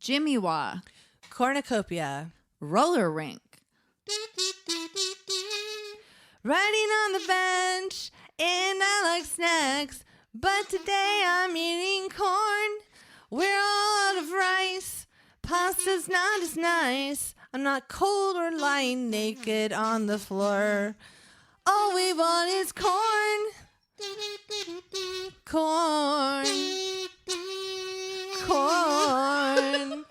Jimmy Wah, Cornucopia, roller rink, riding on the bench, and I like snacks, but today I'm eating corn. We're all out of rice, pasta's not as nice. I'm not cold or lying naked on the floor. All we want is corn. Corn. Corn.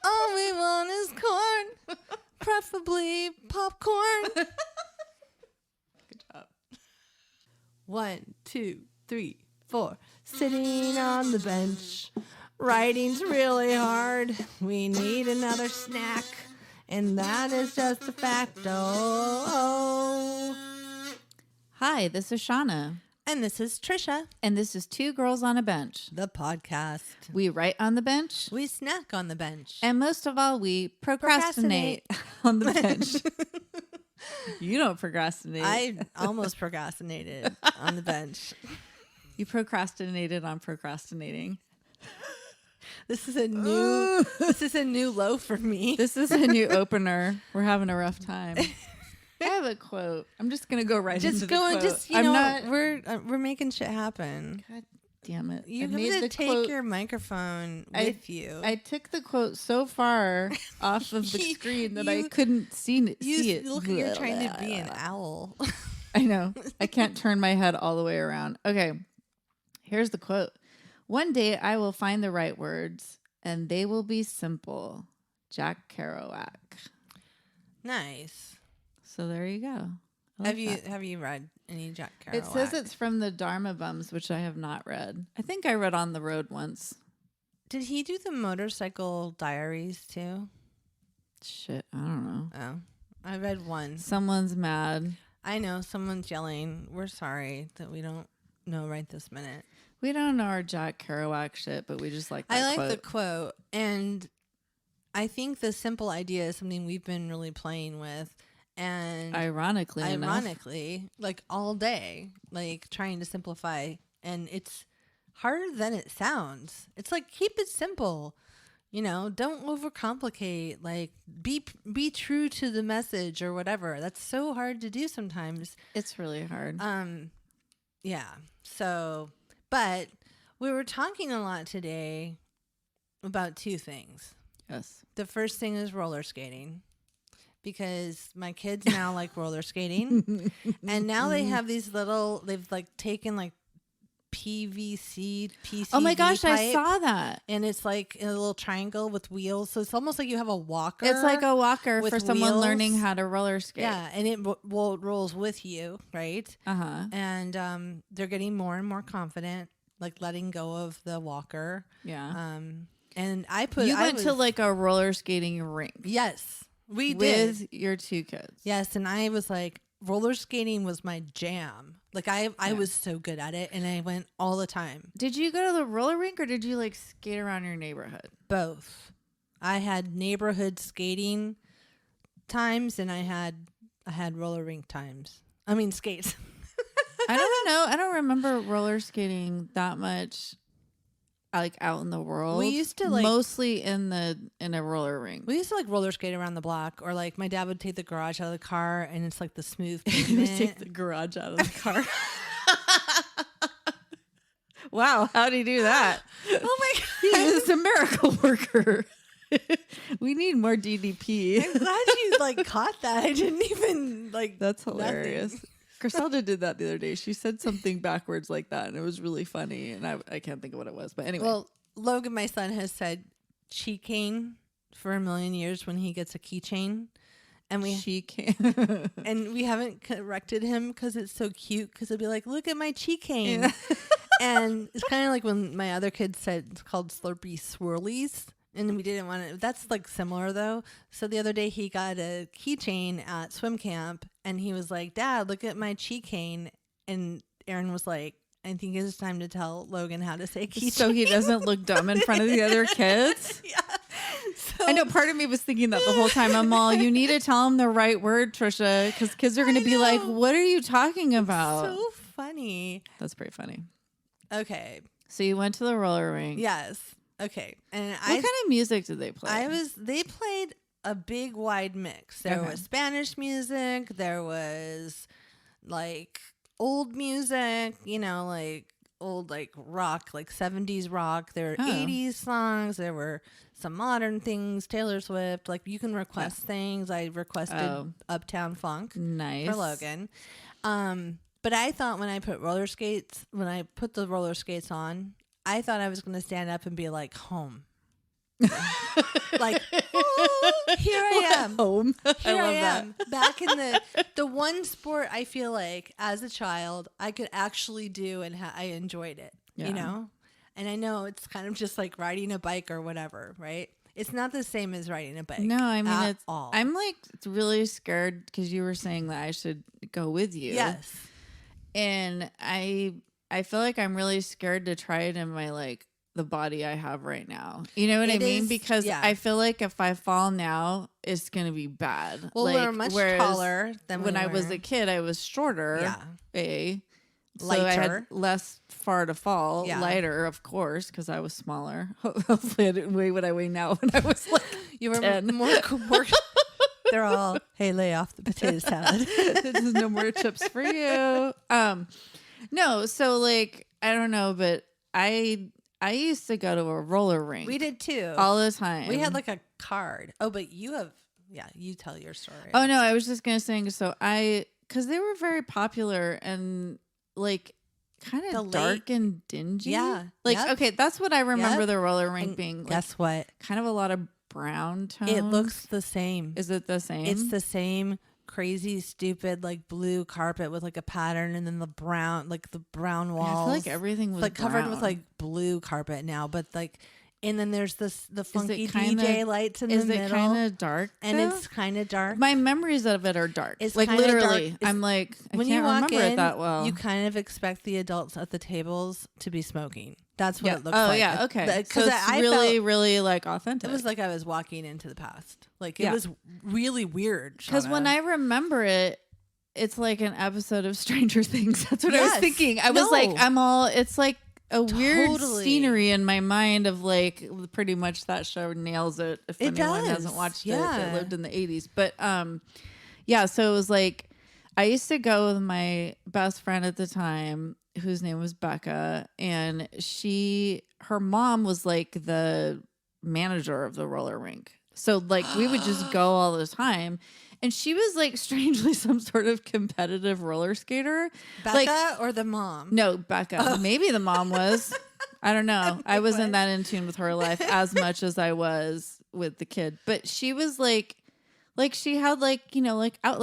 All we want is corn. Preferably popcorn. Good job. 1, 2, 3, 4. Sitting on the bench. Writing's really hard. We need another snack. And that is just a fact. Oh. Hi, this is Shauna. And this is Trisha. And this is Two Girls on a Bench. The podcast. We write on the bench. We snack on the bench. And most of all, we procrastinate on the bench. You don't procrastinate. I almost procrastinated on the bench. You procrastinated on procrastinating. This is a new low for me. This is a new opener. We're having a rough time. I have a quote. I'm just gonna go right into the quote. Just we're making shit happen. God damn it! You have to take your microphone with you. I took the quote so far off of the screen that I couldn't see it. Look, you're trying to be an owl. I know. I can't turn my head all the way around. Okay, here's the quote. One day I will find the right words, and they will be simple. Jack Kerouac. Nice. So there you go. Have you read any Jack Kerouac? It says it's from the Dharma Bums, which I have not read. I think I read On the Road once. Did he do the Motorcycle Diaries too? Shit, I don't know. Oh, I read one. Someone's mad. I know, someone's yelling. We're sorry that we don't know right this minute. We don't know our Jack Kerouac shit, but we just like that I like quote. the quote, and I think the simple idea is something we've been really playing with. And ironically, like all day, like trying to simplify, and it's harder than it sounds. It's like, keep it simple, don't overcomplicate, like be true to the message or whatever. That's so hard to do sometimes. It's really hard. Yeah. So, but we were talking a lot today about two things. Yes. The first thing is roller skating. Because my kids now like roller skating, and now they have they've like taken like PVC. Oh my gosh, pipe, I saw that. And it's like a little triangle with wheels. So it's almost like you have a walker. It's like a walker for someone wheels. Learning how to roller skate. Yeah, and it rolls with you, right? Uh-huh. And they're getting more and more confident, like letting go of the walker. Yeah. And You went to like a roller skating rink. Yes. We did. With your two kids. Yes, and I was like, roller skating was my jam. Like I was so good at it, and I went all the time. Did you go to the roller rink, or did you like skate around your neighborhood? Both. I had neighborhood skating times, and I had roller rink times. I mean skates. I don't know. I don't remember roller skating that much. Like out in the world. We used to like mostly in a roller rink. We used to like roller skate around the block, or like my dad would take the garage out of the car, and it's like the smooth He would take the garage out of the car. Wow, how'd he do that? Oh my god, he is a miracle worker. We need more DDP. I'm glad you like caught that. I didn't even like. That's hilarious. Nothing. Griselda did that the other day. She said something backwards like that, and it was really funny, and I can't think of what it was. But anyway. Well, Logan, my son, has said cheat cane for a million years when he gets a keychain. And and we haven't corrected him because it's so cute, because it'll be like, look at my cheat cane. Yeah. And it's kind of like when my other kid said it's called Slurpee Swirlies. And we didn't want to. That's like similar though. So the other day he got a keychain at swim camp, and he was like, "Dad, look at my cheat cane." And Aaron was like, "I think it's time to tell Logan how to say keychain, so he doesn't look dumb in front of the other kids." Yeah. So, I know. Part of me was thinking that the whole time. I'm all, you need to tell him the right word, Trisha, because kids are going to be like, "What are you talking about?" So funny. That's pretty funny. Okay. So you went to the roller rink. Yes. Okay. And what kind of music did they play? They played a big wide mix. There was Spanish music. There was like old music, like old like rock, like 70s rock. There were 80s songs. There were some modern things, Taylor Swift. Like you can request things. I requested Uptown Funk for Logan. But I thought when I put the roller skates on, I thought I was going to stand up and be like, home. Like, oh, here I am. Home. Here I am. Back in the one sport I feel like as a child I could actually do and I enjoyed it, And I know it's kind of just like riding a bike or whatever, right? It's not the same as riding a bike. No, I mean, at all. I'm like really scared because you were saying that I should go with you. Yes. And I feel like I'm really scared to try it in my like the body I have right now. You know what I mean? Because I feel like if I fall now, it's going to be bad. Well, like, we're much taller than when I was a kid. I was shorter. Yeah. So lighter. I had less far to fall. Yeah. Lighter, of course, because I was smaller. Hopefully I didn't weigh what I weigh now when I was like you were 10. more they're all, hey, lay off the potato salad. There's no more chips for you. No, so like, I don't know, but I used to go to a roller rink. We did too. All the time. We had like a card. Oh, but you tell your story. Oh, no, I was just going to say, so because they were very popular and like kind of dark and dingy. Yeah. Like, okay, that's what I remember the roller rink and being. Guess like, what? Kind of a lot of brown tones. It looks the same. Is it the same? It's the same crazy, stupid, like blue carpet with like a pattern and then the brown walls. I feel like everything was like brown. Covered with like blue carpet now, but like, and then there's the funky DJ lights in the middle. Is it kind of dark? And it's kind of dark. My memories of it are dark. It's like literally. Dark. I'm like, when can't you walk remember in, it that well. You kind of expect the adults at the tables to be smoking. That's what it looks like. Oh yeah, okay. Because it's really like authentic. It was like I was walking into the past. Like it was really weird. Because when I remember it, it's like an episode of Stranger Things. That's what I was thinking. I was like, it's like a weird scenery in my mind of like pretty much that show nails it. If anyone hasn't watched it, that lived in the 80s. But so it was like I used to go with my best friend at the time, whose name was Becca, and her mom was like the manager of the roller rink. So like we would just go all the time. And she was like strangely some sort of competitive roller skater. Becca or the mom? No, Becca. Oh. Maybe the mom was. I don't know. I wasn't that in tune with her life as much as I was with the kid. But she was like she had like, like out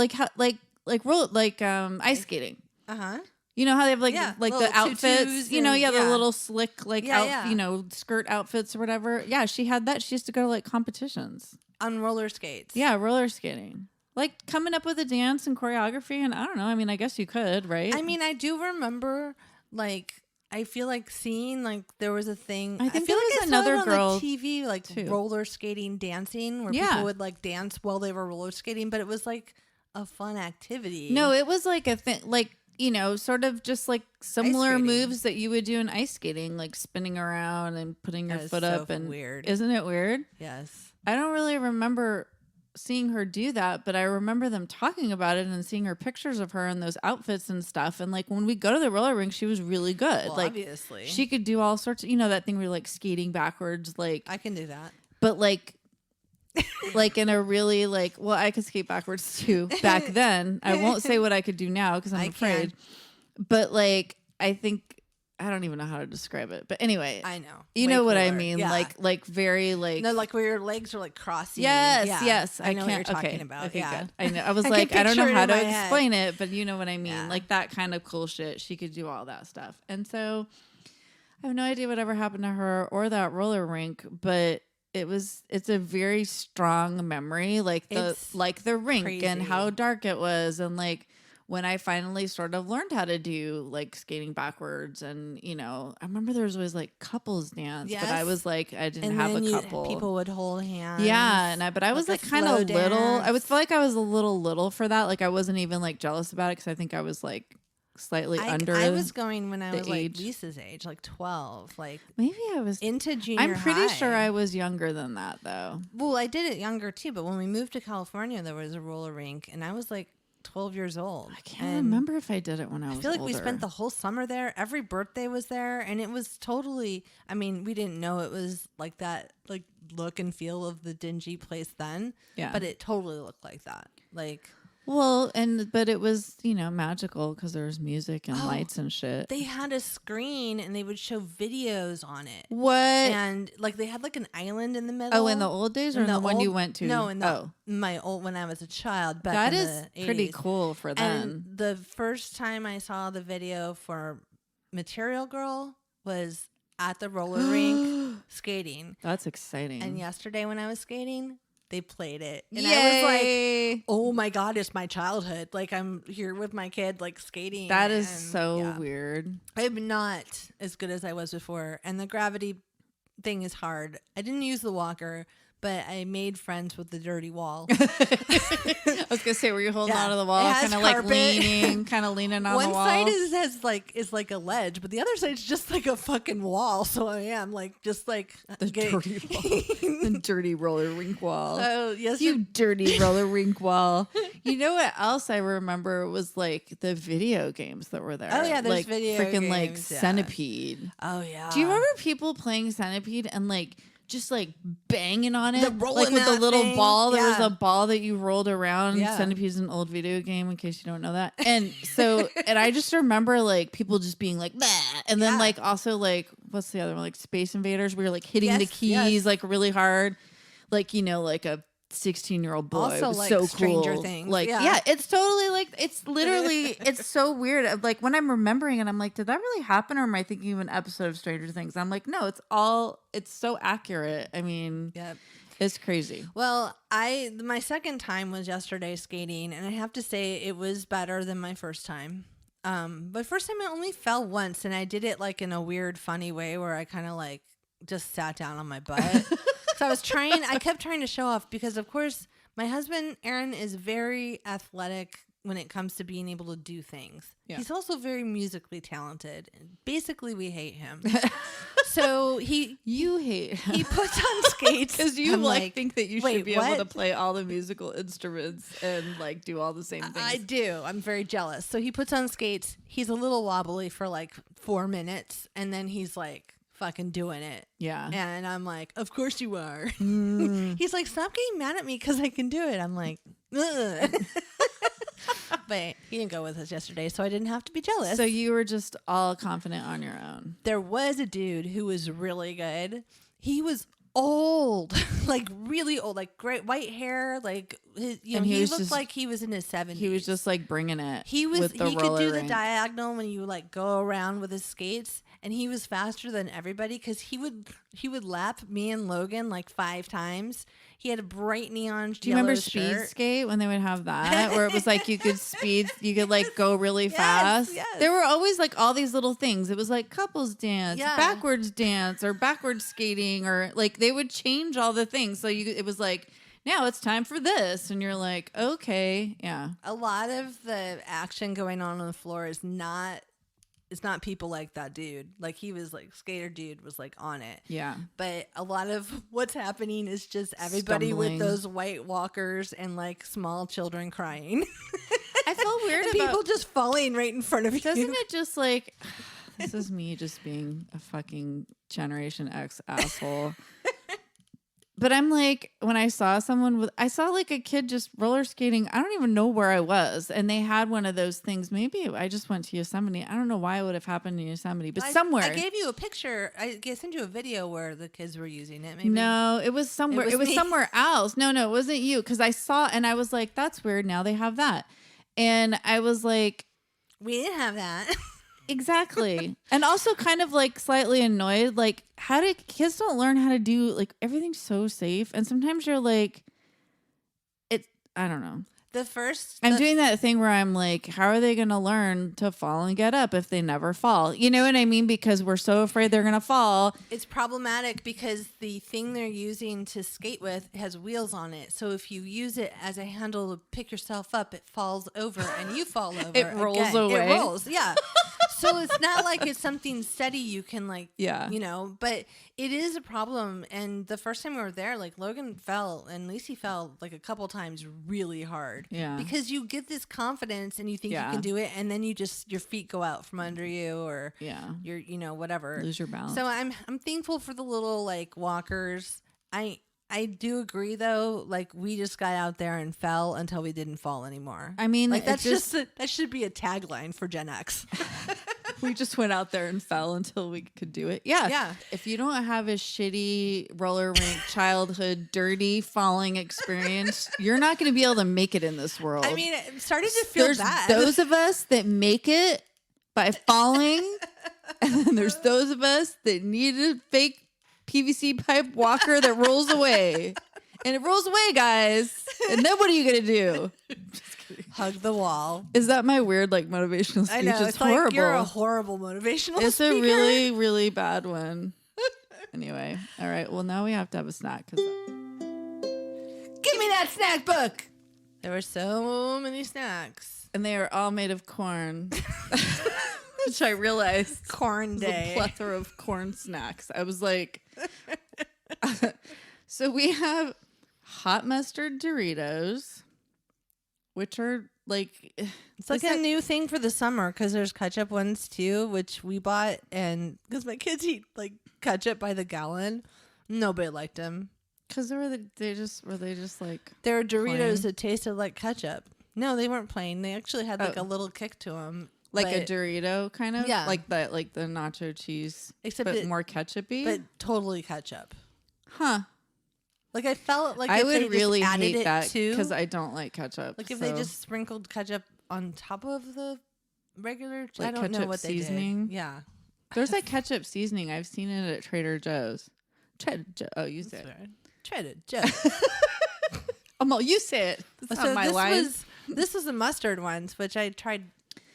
ice skating. Uh-huh. You know how they have like the outfits, the little slick skirt outfits or whatever. Yeah, she had that. She used to go to like competitions on roller skates. Yeah, roller skating. Like coming up with a dance and choreography, and I don't know. I mean, I guess you could, right? I mean, I do remember, like, I feel like seeing, like, there was a thing. I feel like there was another girl on the TV, like too. Roller skating dancing, where people would like dance while they were roller skating, but it was like a fun activity. No, it was like a thing, like, sort of just like similar moves that you would do in ice skating, like spinning around and putting your foot up. And weird. Isn't it weird? Yes. I don't really remember seeing her do that, but I remember them talking about it and seeing her pictures of her in those outfits and stuff. And like when we go to the roller rink, she was really good. Well, like obviously she could do all sorts of, that thing where you're like skating backwards. Like I can do that, but like in a really I could skate backwards too back then. I won't say what I could do now because I'm afraid. But like, I think, I don't even know how to describe it. But anyway, I know. You know what I mean? Yeah. Like very like. No, like where your legs are like crossing. Yes. I know what you're talking about. Okay, yeah. Good. I know. I was like, I don't know how to explain it, but you know what I mean? Yeah. Like that kind of cool shit. She could do all that stuff. And so I have no idea whatever happened to her or that roller rink, but it's a very strong memory. Like the rink crazy. And how dark it was. And like, when I finally sort of learned how to do like skating backwards and, I remember there was always like couples dance, but I was like, I didn't have a couple. People would hold hands. Yeah. But I was like kind of little. I would feel like I was a little for that. Like I wasn't even like jealous about it because I think I was like slightly under. I was going when I was age. like Lisa's age, like 12, like maybe I was into junior I'm pretty high. sure I was younger than that though. Well, I did it younger too, but when we moved to California, there was a roller rink, and I was like 12 years old. I can't remember if I did it when I was I feel like older. we spent the whole summer there. Every birthday was there, and it was totally, I mean, we didn't know it was like that, like look and feel of the dingy place then. Yeah. But it totally looked like that. Like, well, but it was, magical because there was music and lights and shit. they had a screen and they would show videos on it. What? And like they had like an island in the middle. Oh, in the old days or in the one you went to? No, in my old, when I was a child. Back that in is the pretty 80s. cool for them. And the first time I saw the video for Material Girl was at the roller rink skating. That's exciting. And yesterday when I was skating, they played it. And Yay. I was like, oh my God, it's my childhood. Like I'm here with my kid, like skating. That is so weird. I'm not as good as I was before. And the gravity thing is hard. I didn't use the walker, but I made friends with the dirty wall. I was gonna say, were you holding onto the wall, kind of like leaning on the wall? One side is like a ledge, but the other side's just like a fucking wall. So I am like just like the dirty wall, the dirty roller rink wall. So yes, you dirty roller rink wall. You know what else I remember was like the video games that were there. Oh yeah, there's like video freaking games, like Centipede. Oh yeah. Do you remember people playing Centipede and like just like banging on it, like with the little thing. ball? There was a ball that you rolled around. Yeah. Centipede's an old video game, in case you don't know that. And so, and I just remember like people just being like, bah! And then like also like, what's the other one? Like Space Invaders, where you're like hitting the keys like really hard, like like a 16-year-old boy. Also, it was like so Stranger cool. Things. Like it's totally like it's literally it's so weird. Like when I'm remembering it, I'm like, did that really happen, or am I thinking of an episode of Stranger Things? I'm like, no, it's so accurate. I mean, it's crazy. Well, my second time was yesterday skating, and I have to say it was better than my first time. But first time I only fell once, and I did it like in a weird, funny way where I kind of like just sat down on my butt. So I kept trying to show off because, of course, my husband, Aaron, is very athletic when it comes to being able to do things. Yeah. He's also very musically talented. Basically, we hate him. So you hate him. He puts on skates. Because you think that you should be able to play all the musical instruments and like do all the same things. I do. I'm very jealous. So he puts on skates. He's a little wobbly for like 4 minutes. And then he's like, fucking doing it. Yeah. And I'm like, of course you are. He's like, stop getting mad at me because I can do it. I'm like, ugh. But he didn't go with us yesterday, so I didn't have to be jealous. So you were just all confident on your own. There was a dude who was really good. He was old, like really old, like great white hair, like he looked like he was in his 70s. He was just like bringing it. He could do the diagonal when you like go around with his skates, and he was faster than everybody because he would lap me and Logan like 5 times. He had a bright neon. Do you remember Speed Skate when they would have that, where it was like you could like go really fast? Yes. There were always like all these little things. It was like couples dance, backwards dance, or backwards skating, or like they would change all the things. So it was like, now it's time for this, and you're like, okay, yeah. A lot of the action going on the floor is not. It's not people like that dude. Like he was like skater dude was like on it. Yeah. But a lot of what's happening is just everybody with those white walkers and like small children crying. I felt weird about people just falling right in front of you. Doesn't it just like, this is me just being a fucking Generation X asshole. But I'm like, when I saw like a kid just roller skating. I don't even know where I was. And they had one of those things. Maybe I just went to Yosemite. I don't know why it would have happened in Yosemite, but somewhere. I gave you a picture. I sent you a video where the kids were using it. Maybe. No, it was somewhere. It was somewhere else. No, it wasn't you. Because I saw and I was like, that's weird. Now they have that. And I was like, we didn't have that. Exactly. And also kind of like slightly annoyed. Like, kids don't learn how to do like everything's so safe. And sometimes you're like, I don't know. I'm doing that thing where I'm like, how are they going to learn to fall and get up if they never fall? You know what I mean? Because we're so afraid they're going to fall. It's problematic because the thing they're using to skate with has wheels on it. So if you use it as a handle to pick yourself up, it falls over and you fall over. It rolls away. It rolls, yeah. So it's not like it's something steady you can but it is a problem. And the first time we were there, like Logan fell and Lacey fell like a couple times really hard. Yeah. Because you get this confidence and you think you can do it, and then your feet go out from under you, or you're whatever. Lose your balance. So I'm thankful for the little like walkers. I do agree though, like we just got out there and fell until we didn't fall anymore. I mean, like that's that should be a tagline for Gen X. We just went out there and fell until we could do it. Yeah. Yeah. If you don't have a shitty roller rink childhood dirty falling experience, you're not going to be able to make it in this world. I mean, I'm starting to feel bad. Those of us that make it by falling, and then there's those of us that need a fake PVC pipe walker that rolls away. And it rolls away, guys. And then what are you going to do? Hug the wall. Is that my weird, like, motivational speech? I know. It's horrible. like you're a horrible motivational It's speaker. a really, really bad one. Anyway. All right. Well, now we have to have a snack. Give me that snack book. There were so many snacks. And they are all made of corn. Which I realized. Corn day. A plethora of corn snacks. I was like... So we have hot mustard Doritos, which are like... It's like a new thing for the summer because there's ketchup ones too, which we bought. And because my kids eat like ketchup by the gallon, nobody liked them. Because they were just like... There were Doritos plain? that tasted like ketchup. No, they weren't plain. They actually had like a little kick to them. Like a Dorito kind of? Yeah. Like the nacho cheese. Except more ketchup-y? But totally ketchup. Huh. Like I felt like I if would they really just added hate it that too, because I don't like ketchup. Like if they just sprinkled ketchup on top of the regular, like I don't know what seasoning. They did. Yeah, there's like ketchup seasoning. I've seen it at Trader Joe's. Oh, you say it. Trader Joe's. You say it. That's not my line. This was the mustard ones, which I tried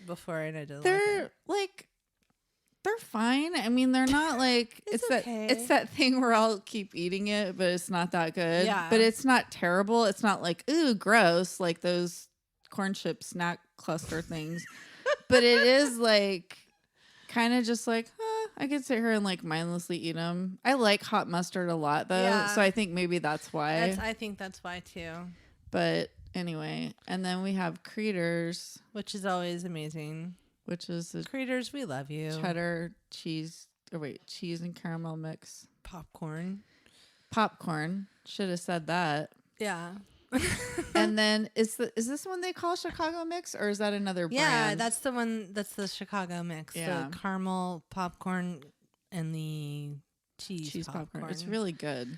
before and I didn't. They're like. They're fine. I mean, they're not like it's that thing where I'll keep eating it, but it's not that good. Yeah. But it's not terrible. It's not like ooh gross like those corn chip snack cluster things. But it is like kind of just like I could sit here and like mindlessly eat them. I like hot mustard a lot though, so I think maybe that's why. I think that's why too. But anyway, and then we have Creators, which is always amazing. Which is the Creators, we love you. Cheddar cheese. Cheese and caramel mix. Popcorn. Should have said that. Yeah. And then is this one they call Chicago mix or is that another brand? Yeah, that's the one. That's the Chicago mix. Yeah. The caramel popcorn and the cheese popcorn. It's really good.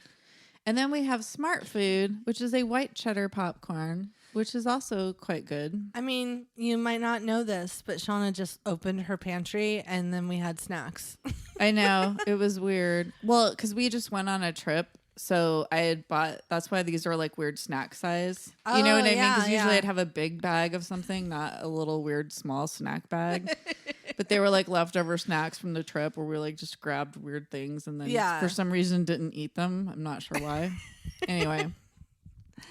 And then we have Smart Food, which is a white cheddar popcorn, which is also quite good. I mean, you might not know this, but Shauna just opened her pantry and then we had snacks. I know. It was weird. Well, because we just went on a trip. So I had bought, that's why these are like weird snack size. You know what I mean? Because usually I'd have a big bag of something, not a little weird small snack bag. But they were like leftover snacks from the trip where we like just grabbed weird things and then for some reason didn't eat them. I'm not sure why. Anyway.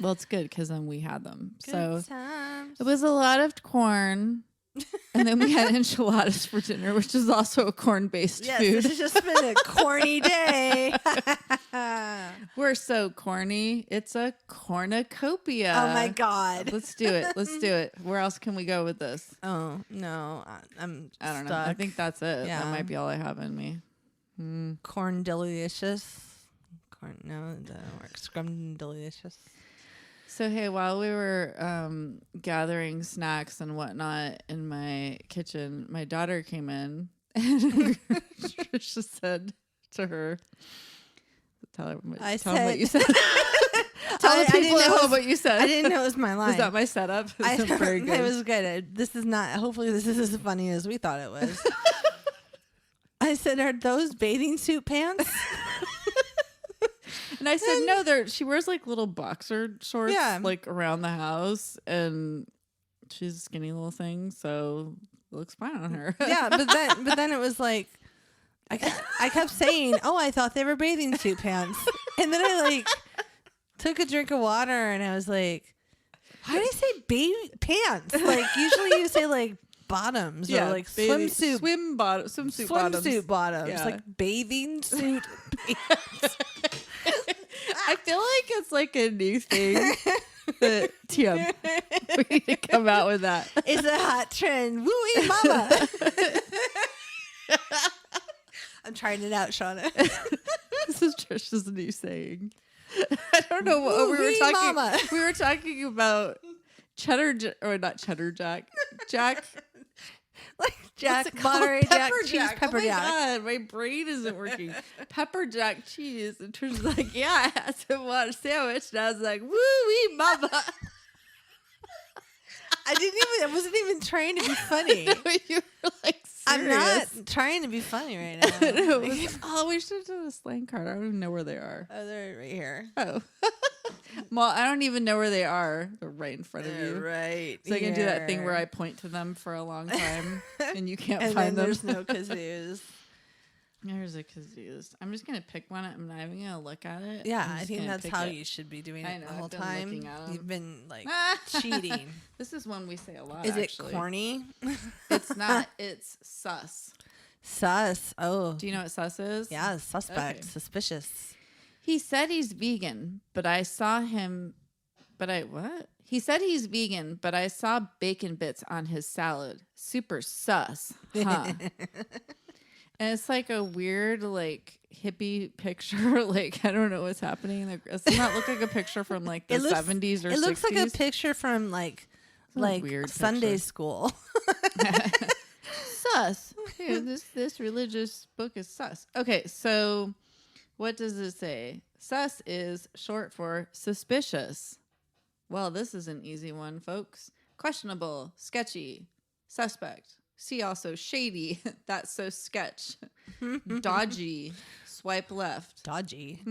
Well, it's good because then we had them. Good times. It was a lot of corn. And then we had enchiladas for dinner, which is also a corn-based food. Yes, this has just been a corny day. We're so corny. It's a cornucopia. Oh, my God. Let's do it. Where else can we go with this? Oh, no. I don't know. I think that's it. Yeah. That might be all I have in me. Corn delicious. Corn, no, that doesn't work. Scrum delicious. So, hey, while we were gathering snacks and whatnot in my kitchen, my daughter came in and Trisha said to her, tell him what you said. Tell the people at home what you said. I didn't know it was my line. Was that my setup? It was very good. It was good. Hopefully this is as funny as we thought it was. I said, are those bathing suit pants? And I said, no, she wears like little boxer shorts like around the house, and she's a skinny little thing, so it looks fine on her. Yeah, but then it was like, I kept saying, oh, I thought they were bathing suit pants. And then I like took a drink of water and I was like, why did I say baby pants? Like usually you say like bottoms or like swimsuit bottoms. Yeah. Like bathing suit pants. I feel like it's like a new thing. That TM. We need to come out with that. It's a hot trend. Woo-wee mama. I'm trying it out, Shauna. This is Trish's new saying. I don't know what we were talking. Mama. We were talking about not cheddar jack. Jack. Like Jack, Monterey Jack, cheese, pepper jack. God, my brain isn't working. Pepper jack cheese. And Trish's like, yeah, I had to want a sandwich. And I was like, woo-wee mama. I wasn't even trying to be funny. No, you were like, serious. I'm not trying to be funny right now. No, we should have done a slang card. I don't even know where they are. Oh, they're right here. Oh. Well, I don't even know where they are. They're right in front of you. Right. So I can do that thing where I point to them for a long time and you can't and find them. There's no kazoos. There's a kazoos. I'm just going to pick one. I'm not even going to look at it. Yeah, I think that's how you should be doing it the whole time. You've been like cheating. This is one we say a lot. Is it corny? It's not. It's sus. Sus. Oh. Do you know what sus is? Yeah, suspect. Okay. Suspicious. He said he's vegan, but I saw him. What? He said he's vegan, but I saw bacon bits on his salad. Super sus. Huh? And it's like a weird, like, hippie picture. Like, I don't know what's happening. It does not look like a picture from, like, the 70s or 60s. It looks like a picture from, like weird Sunday picture. School. Sus. Here, this religious book is sus. Okay, so what does it say? Sus is short for suspicious. Well, this is an easy one, folks. Questionable, sketchy, suspect. See also shady. That's so sketch. Dodgy. Swipe left. Dodgy.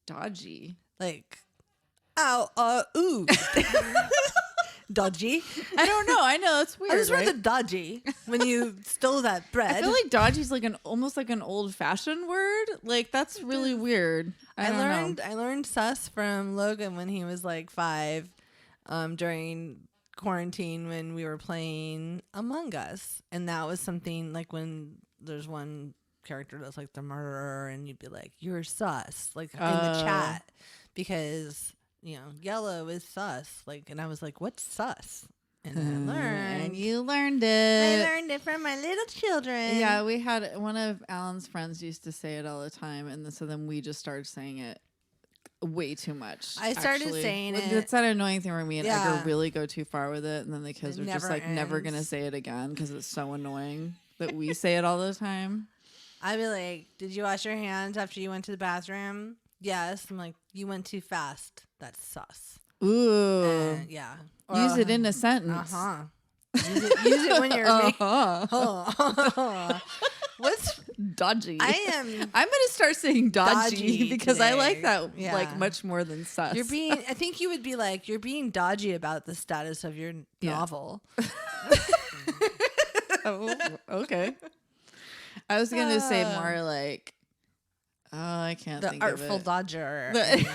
Dodgy. Like, ooh. Dodgy. I don't know. I know it's weird. I just read the dodgy when you stole that bread. I feel like dodgy's like almost like an old fashioned word. Like that's really weird. I learned sus from Logan when he was like 5, during quarantine when we were playing Among Us, and that was something like when there's one character that's like the murderer, and you'd be like, "You're sus," like in the chat, because yellow is sus. Like, and I was like, "What's sus?" And I learned. And you learned it. I learned it from my little children. Yeah, we had one of Alan's friends used to say it all the time, and so then we just started saying it way too much. I started saying it. It's that annoying thing where me and Edgar really go too far with it, and then the kids are just like never gonna say it again because it's so annoying that we say it all the time. I'd be like, "Did you wash your hands after you went to the bathroom?" Yes. I'm like, "You went too fast. That's sus." Ooh. Yeah. Use it in a sentence. Use it when you're making. What's dodgy? I'm gonna start saying dodgy because today. I like that like much more than sus. I think you would be like, you're being dodgy about the status of your novel. Oh, okay. I was gonna say more like, I can't think of it. The Artful Dodger. The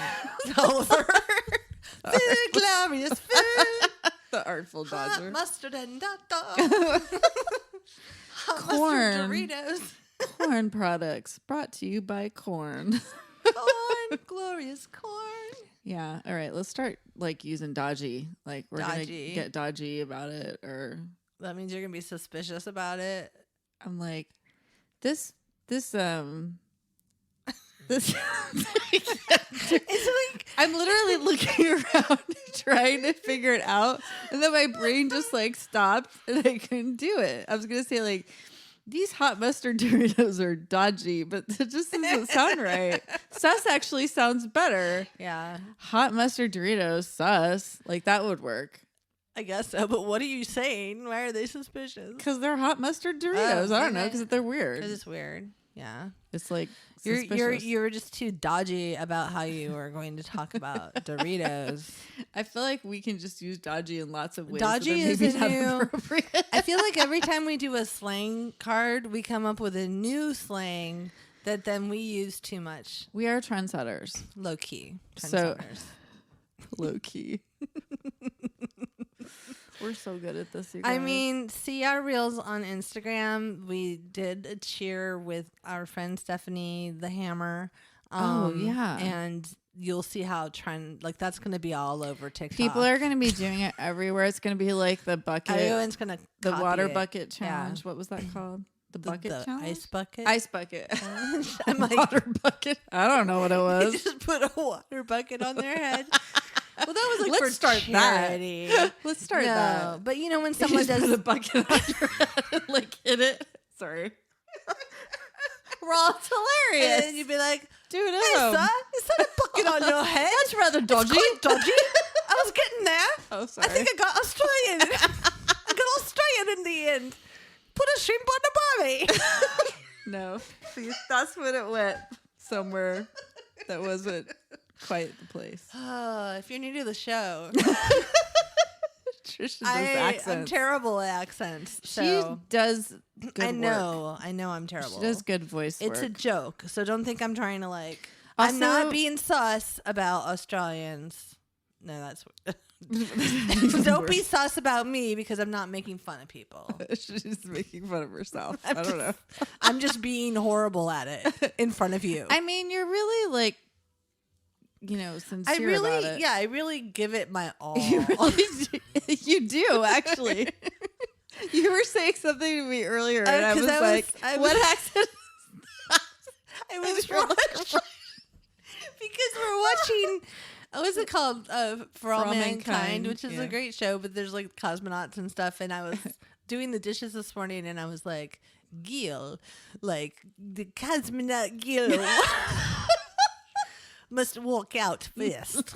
glorious food. The Artful Dodger. Hot mustard and hot dog. Corn. Doritos. Corn products brought to you by Corn. Corn. Glorious corn. Yeah. All right. Let's start like using dodgy. Like we're going to get dodgy about it, or that means you're going to be suspicious about it. I'm like, this it's like I'm literally looking around trying to figure it out, and then my brain just like stopped and I couldn't do it. I was gonna say like, these hot mustard Doritos are dodgy, but it just doesn't sound right. Sus actually sounds better. Yeah. Hot mustard Doritos, sus. Like that would work. I guess so, but what are you saying? Why are they suspicious? Because they're hot mustard Doritos. I don't know, because they're weird. Because it's weird. Yeah. It's like you're just too dodgy about how you are going to talk about Doritos. I feel like we can just use dodgy in lots of ways. Dodgy is a new. I feel like every time we do a slang card, we come up with a new slang that then we use too much. We are trendsetters. Low key. Trendsetters. Low key. We're so good at this, you guys. I mean, see our reels on Instagram. We did a cheer with our friend Stephanie the Hammer. Yeah. And you'll see how that's going to be all over TikTok. People are going to be doing it everywhere. It's going to be like the bucket. Everyone's going to the water bucket challenge. Yeah. What was that called? The bucket challenge? Ice bucket? Ice bucket. I'm like, water bucket. I don't know what it was. You just put a water bucket on their head. Well, that was like Let's start charity. Let's start that. But you know when someone does put a bucket on your head and like hit it. Sorry. Raw, it's hilarious. And then you'd be like, dude, hey, son, is that a bucket on your head? That's rather dodgy. It's quite dodgy. I was getting there. Oh, sorry. I think I got Australian. I got Australian in the end. Put a shrimp on the barbie. No. See, that's when it went somewhere that wasn't quite the place. If you're new to the show, Trisha does accents. I'm terrible at accents. So she does good I know. work. I know I'm terrible. She does good voice work. It's a joke, so don't think I'm trying to like. Also, I'm not being sus about Australians. No, that's. Don't be sus about me because I'm not making fun of people. She's making fun of herself. I don't know. I'm just being horrible at it in front of you. I mean, you're really like, sincere about it. Yeah, I really give it my all. You do, actually. You were saying something to me earlier, and I was like, what accent is that? I was watching. Because we're watching, what's it called? For All Mankind, which is a great show, but there's like cosmonauts and stuff, and I was doing the dishes this morning, and I was like, Gil, like the cosmonaut Gil must walk out first.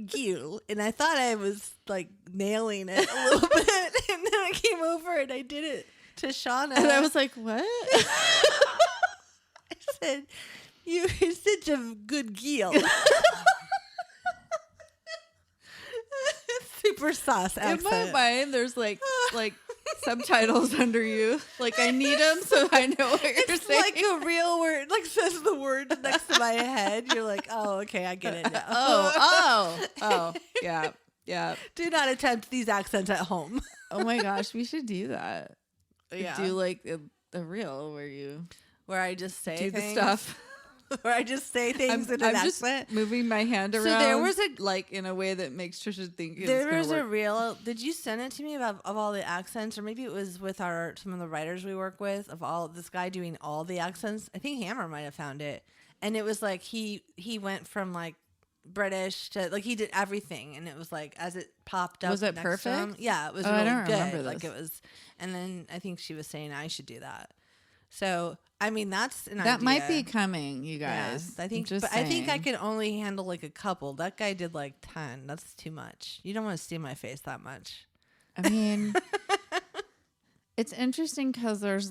Gil. And I thought I was like nailing it a little bit, and then I came over and I did it to Shauna. And I was like, what? I said, you're such a good Gil. Super sauce accent. In my mind, there's like subtitles under you. Like I need them so I know what you're saying. It's like a real word. Like says the words next to my head. You're like, oh, okay, I get it now. Oh, yeah. Do not attempt these accents at home. Oh my gosh, we should do that. Yeah. Do like a reel where I just say do things. The stuff. Where I just say things in an accent. Just moving my hand around. So there was in a way that makes Trisha think it's there was work. A reel. Did you send it to me of all the accents, or maybe it was with some of the writers we work with of all this guy doing all the accents? I think Hammer might have found it, and it was like he went from like British to like he did everything, and it was like as it popped up. Was it perfect? Yeah, it was really I don't good. Remember this. Like it was, and then I think she was saying I should do that. So I mean that's an idea. That might be coming, you guys. Yeah, I think, I think I can only handle like a couple. That guy did like 10. That's too much. You don't want to see my face that much. I mean, it's interesting because there's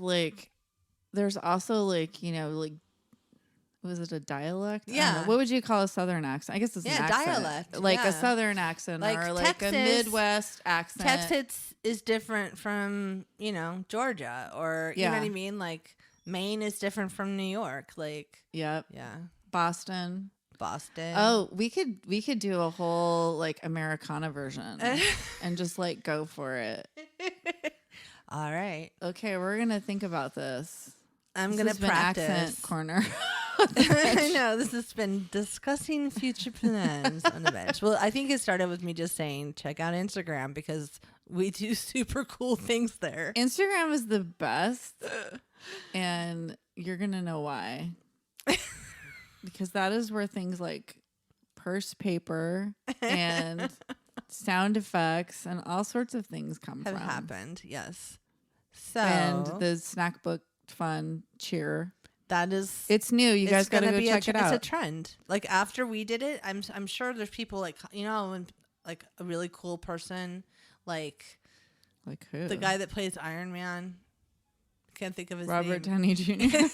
also like was it a dialect? Yeah. What would you call a Southern accent? I guess it's an accent. Dialect. Like a Southern accent or like Texas, a Midwest accent. Texas is different from, Georgia or, you know what I mean? Like Maine is different from New York. Like, yep. Yeah. Boston. Oh, we could do a whole like Americana version and just like go for it. All right. Okay, we're gonna think about this. I'm gonna practice accent corner. I know this has been discussing future plans on the bench. Well, I think it started with me just saying check out Instagram because we do super cool things there. Instagram is the best, and you're gonna know why. Because that is where things like purse paper and sound effects and all sorts of things have happened. Yes. So and the snack book fun cheer. It's new. You guys got to go check it out. It's a trend. Like after we did it, I'm sure there's people like when like a really cool person like who? The guy that plays Iron Man. Can't think of his name. Robert Downey Jr.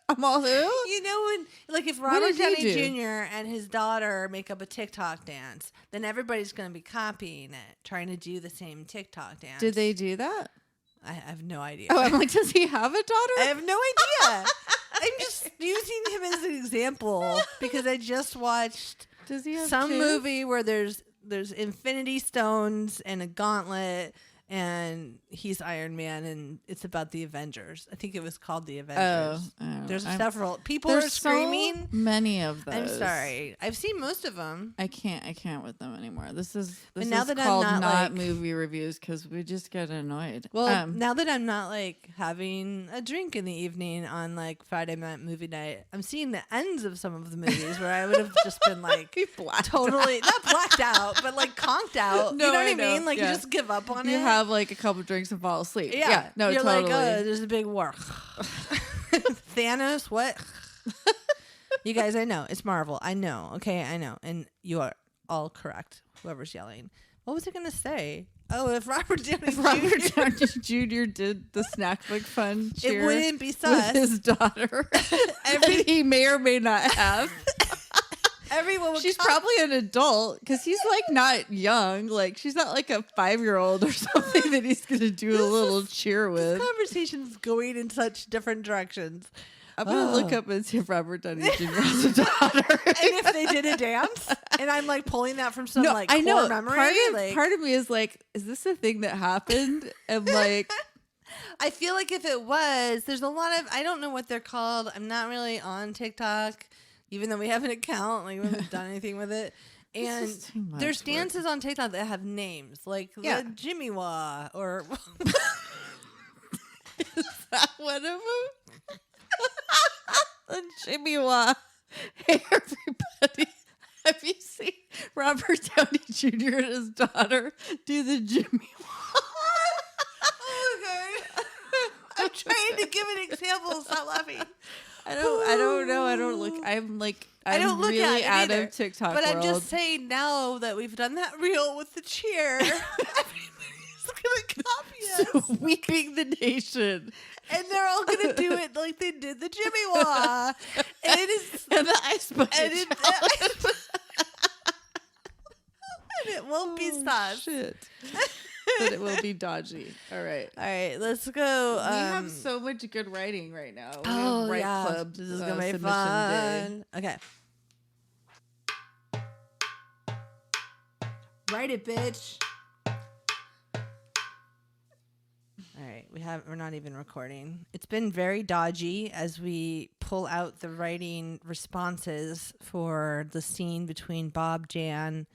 I'm all who? You know when, like, if Robert Downey Jr. and his daughter make up a TikTok dance, then everybody's going to be copying it, trying to do the same TikTok dance. Did they do that? I have no idea. Oh, I'm like, does he have a daughter? I have no idea. I'm just using him as an example because I just watched some movie where there's infinity stones and a gauntlet, and he's Iron Man, and it's about the Avengers. I think it was called the Avengers. There's several. People are screaming. So many of those. I'm sorry. I've seen most of them. I can't with them anymore. This is now that called I'm not movie reviews because we just get annoyed. Well, now that I'm not like having a drink in the evening on like Friday night movie night, I'm seeing the ends of some of the movies where I would have just been like totally not blacked out, but like conked out. No, you know what I mean? Like you just give up on it. You have like a couple drinks and fall asleep. Yeah, no, you're totally. Like, oh, there's a big war. Thanos, what? You guys, I know it's Marvel. I know. Okay, I know, and you are all correct. Whoever's yelling. What was I gonna say? Oh, if Robert Downey Jr. did the Snack Book Fun cheer, it wouldn't be sus. With his daughter. He may or may not have. Everyone would she's probably an adult because he's like not young. Like she's not like a 5-year-old or something that he's gonna do a little cheer with. This conversation's going in such different directions. I'm gonna look up and see if Robert Downey Jr. has a daughter, and if they did a dance. And I'm like pulling that from some like I know. Core memory. Part of me is like, is this a thing that happened? And like, I feel like if it was, there's a lot of I don't know what they're called. I'm not really on TikTok. Even though we have an account, like we haven't done anything with it. And there's dances on TikTok that have names, like the Jimmy Wah or... Is that one of them? The Jimmy Wah. Hey, everybody. Have you seen Robert Downey Jr. and his daughter do the Jimmy Wah? Okay. I'm trying to give an example. Stop laughing. I don't know. I don't look. I'm really out of TikTok But world. I'm just saying now that we've done that reel with the cheer, everybody's gonna copy us. So weeping the nation, and they're all gonna do it like they did the Jimmy Wah, and it is and the ice bucket, and it won't be sus. Shit. But it will be dodgy. All right, let's go. We have so much good writing right now. We have Club. This is gonna be fun. Day. Okay, write it, bitch. All right, we're not even recording. It's been very dodgy as we pull out the writing responses for the scene between Bob, Jan,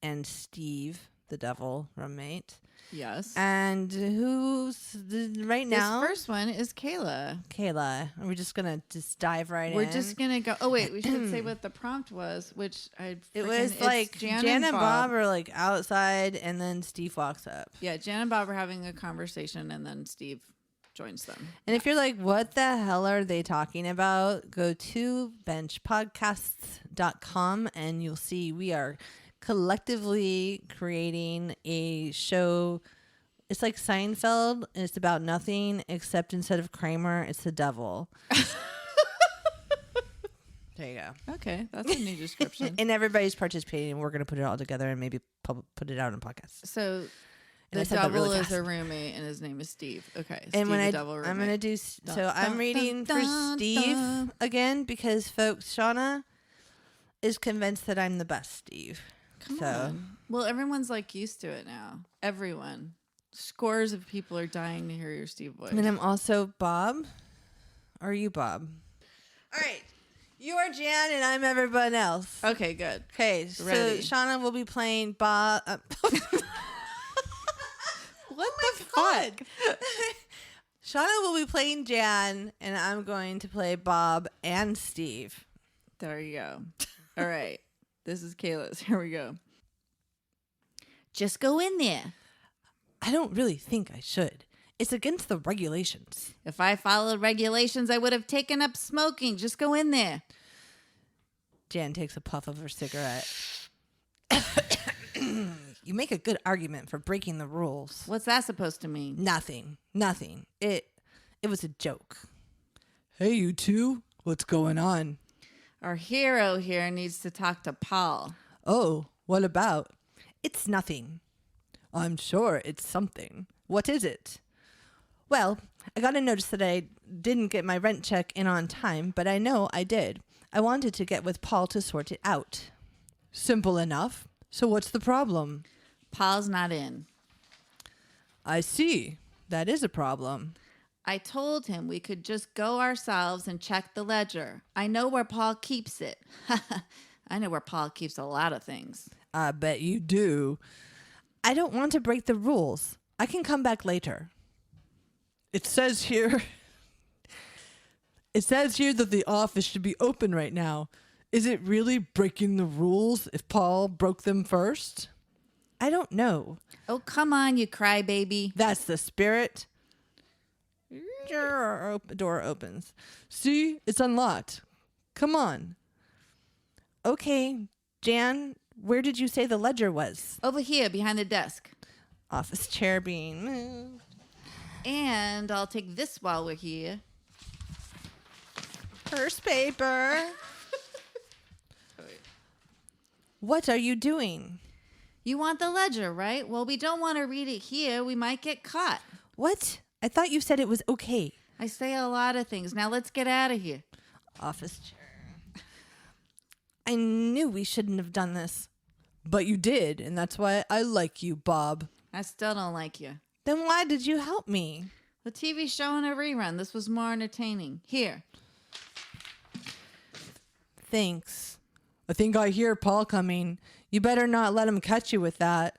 and Steve, the devil roommate. Yes. And who's right now? This first one is Kayla. Kayla. Are we just going to dive right in? We're just going to go. Oh, wait. We should say what the prompt was, which it was like Jan and Bob are like outside, and then Steve walks up. Yeah, Jan and Bob are having a conversation, and then Steve joins them. And if you're like, what the hell are they talking about? Go to benchpodcasts.com, and you'll see we are collectively creating a show. It's like Seinfeld, and it's about nothing except instead of Kramer, it's the devil. There you go. Okay, that's a new description. And everybody's participating, and we're going to put it all together and maybe put it out in podcasts. So the devil is a roommate, and his name is Steve. Okay, and Steve, when I'm going to do, I'm reading for Steve again because, folks, Shauna is convinced that I'm the best Steve. Come on. Well, everyone's like used to it now. Everyone. Scores of people are dying to hear your Steve voice. And I'm also Bob. Or are you Bob? All right. You are Jan and I'm everyone else. Okay, good. Okay, so Shauna will be playing Bob. What the fuck? Shauna will be playing Jan and I'm going to play Bob and Steve. There you go. All right. This is Kayla's. Here we go. Just go in there. I don't really think I should. It's against the regulations. If I followed regulations, I would have taken up smoking. Just go in there. Jan takes a puff of her cigarette. You make a good argument for breaking the rules. What's that supposed to mean? Nothing. It was a joke. Hey, you two. What's going on? Our hero here needs to talk to Paul. Oh, what about? It's nothing. I'm sure it's something. What is it? Well, I got a notice that I didn't get my rent check in on time, but I know I did. I wanted to get with Paul to sort it out. Simple enough. So what's the problem? Paul's not in. I see. That is a problem. I told him we could just go ourselves and check the ledger. I know where Paul keeps it. I know where Paul keeps a lot of things. I bet you do. I don't want to break the rules. I can come back later. It says here that the office should be open right now. Is it really breaking the rules if Paul broke them first? I don't know. Oh, come on, you crybaby. That's the spirit. Door opens. See, it's unlocked. Come on. Okay, Jan, where did you say the ledger was? Over here, behind the desk. Office chair being moved. And I'll take this while we're here. Purse paper. What are you doing? You want the ledger, right? Well, we don't want to read it here. We might get caught. What? I thought you said it was okay. I say a lot of things. Now let's get out of here. Office chair. I knew we shouldn't have done this. But you did, and that's why I like you, Bob. I still don't like you. Then why did you help me? The TV's showing a rerun. This was more entertaining. Here. Thanks. I think I hear Paul coming. You better not let him catch you with that.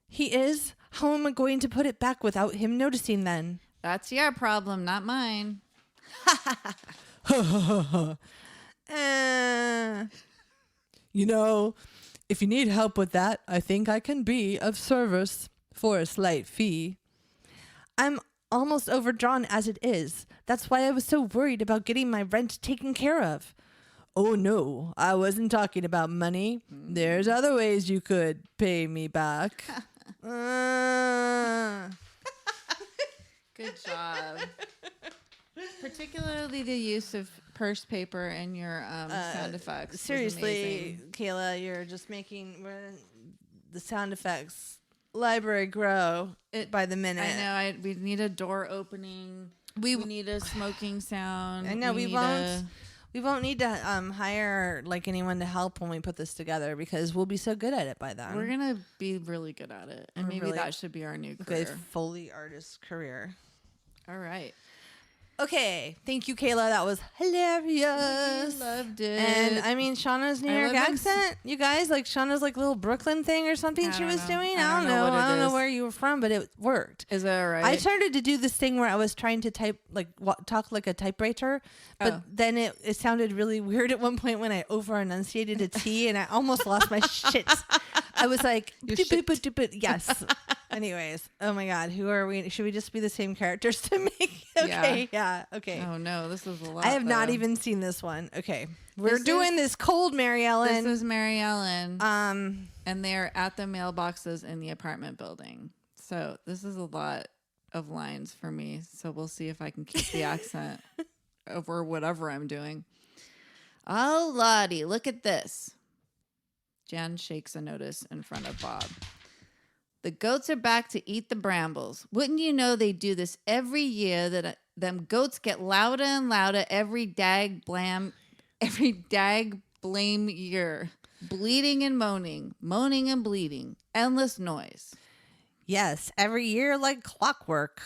He is? How am I going to put it back without him noticing then? That's your problem, not mine. You know, if you need help with that, I think I can be of service for a slight fee. I'm almost overdrawn as it is. That's why I was so worried about getting my rent taken care of. Oh, no, I wasn't talking about money. There's other ways you could pay me back. Good job. Particularly the use of purse paper in your sound effects. Seriously, Kayla, you're just making the sound effects library grow by the minute. I know. We need a door opening. We need a smoking sound. I know we won't need to hire like anyone to help when we put this together because we'll be so good at it by then. We're gonna be really good at it, and maybe that should be our new career. Okay, Foley artist career. All right. Okay, thank you, Kayla. That was hilarious. Loved it. And I mean, Shauna's New York accent. You guys, like Shauna's like little Brooklyn thing or something she was doing. I don't know. I don't know where you were from, but it worked. Is that right? I started to do this thing where I was trying to talk like a typewriter, but then it sounded really weird at one point when I over enunciated a T, and I almost lost my shit. I was like, yes. Anyways, oh my God, who are we? Should we just be the same characters to make? Okay, yeah, okay. Oh no, this is a lot. I have not even seen this one. Okay, we're doing this cold, MaryEllen. This is MaryEllen. And they're at the mailboxes in the apartment building. So this is a lot of lines for me. So we'll see if I can keep the accent over whatever I'm doing. Oh, Lottie, look at this. Jan shakes a notice in front of Bob. The goats are back to eat the brambles. Wouldn't you know they do this every year that them goats get louder and louder every dag blame year. Bleeding and moaning and bleeding. Endless noise. Yes, every year like clockwork.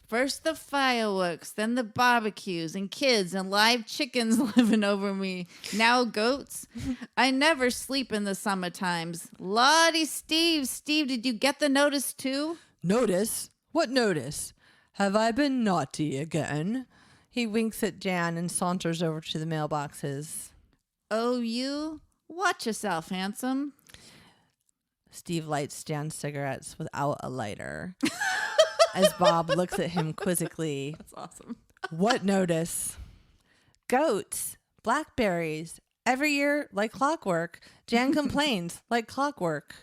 First the fireworks, then the barbecues and kids and live chickens living over me. Now goats. I never sleep in the summer times. Lottie, Steve, did you get the notice too? Notice? What notice? Have I been naughty again? He winks at Jan and saunters over to the mailboxes. Oh, you? Watch yourself, handsome. Steve lights Jan's cigarettes without a lighter. As Bob looks at him quizzically. That's awesome. What notice? Goats, blackberries, every year like clockwork. Jan complains, like clockwork.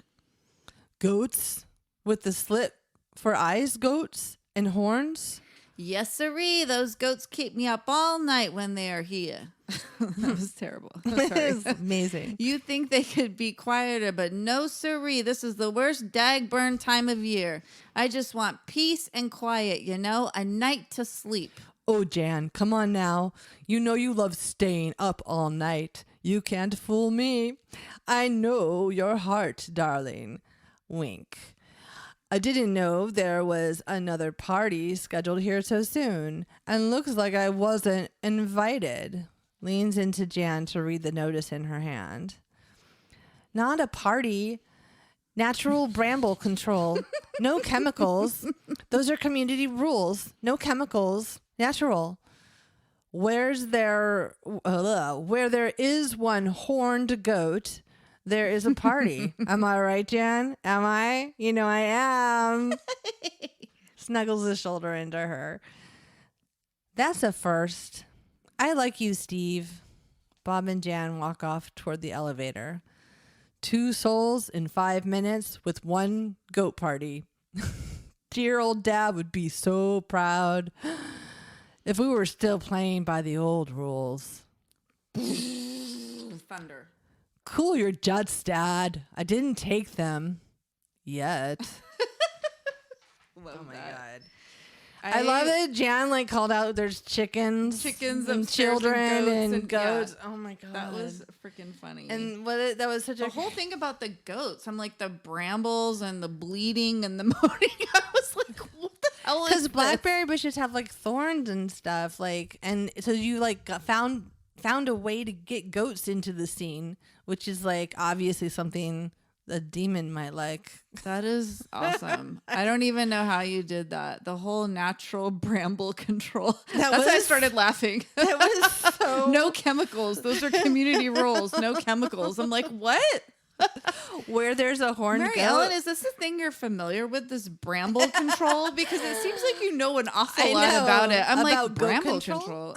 Goats with the slit for eyes, goats and horns? Yes, sirree. Those goats keep me up all night when they are here. That was terrible. It was amazing. You think they could be quieter, but no siree. This is the worst dag-burn time of year. I just want peace and quiet, a night to sleep. Oh, Jan, come on now. You know you love staying up all night. You can't fool me. I know your heart, darling. Wink. I didn't know there was another party scheduled here so soon, and looks like I wasn't invited. Leans into Jan to read the notice in her hand. Not a party. Natural bramble control. No chemicals. Those are community rules. No chemicals. Natural. Where there is one horned goat, there is a party. Am I right, Jan? Am I? You know I am. Snuggles his shoulder into her. That's a first. I like you, Steve. Bob and Jan walk off toward the elevator. 2 souls in 5 minutes with 1 goat party. Dear old Dad would be so proud if we were still playing by the old rules. Thunder. Cool your jets, Dad. I didn't take them yet. Love my that. God. I love it. Jan called out there's chickens and children and goats. Yeah. Oh my God. That was freaking funny. And that was such the whole thing about the goats. I'm like the brambles and the bleeding and the moaning. I was like, what the hell is this? Because blackberry bushes have thorns and stuff. And so you found a way to get goats into the scene, which is obviously something a demon might like. That is awesome. I don't even know how you did that. The whole natural bramble control. That's why I started laughing. That was so... No chemicals. Those are community rules. No chemicals. I'm like, what? Where there's a horned MaryEllen, goat. is this a thing you're familiar with, this bramble control? Because it seems like you know an awful lot about it. I'm about like, bramble control?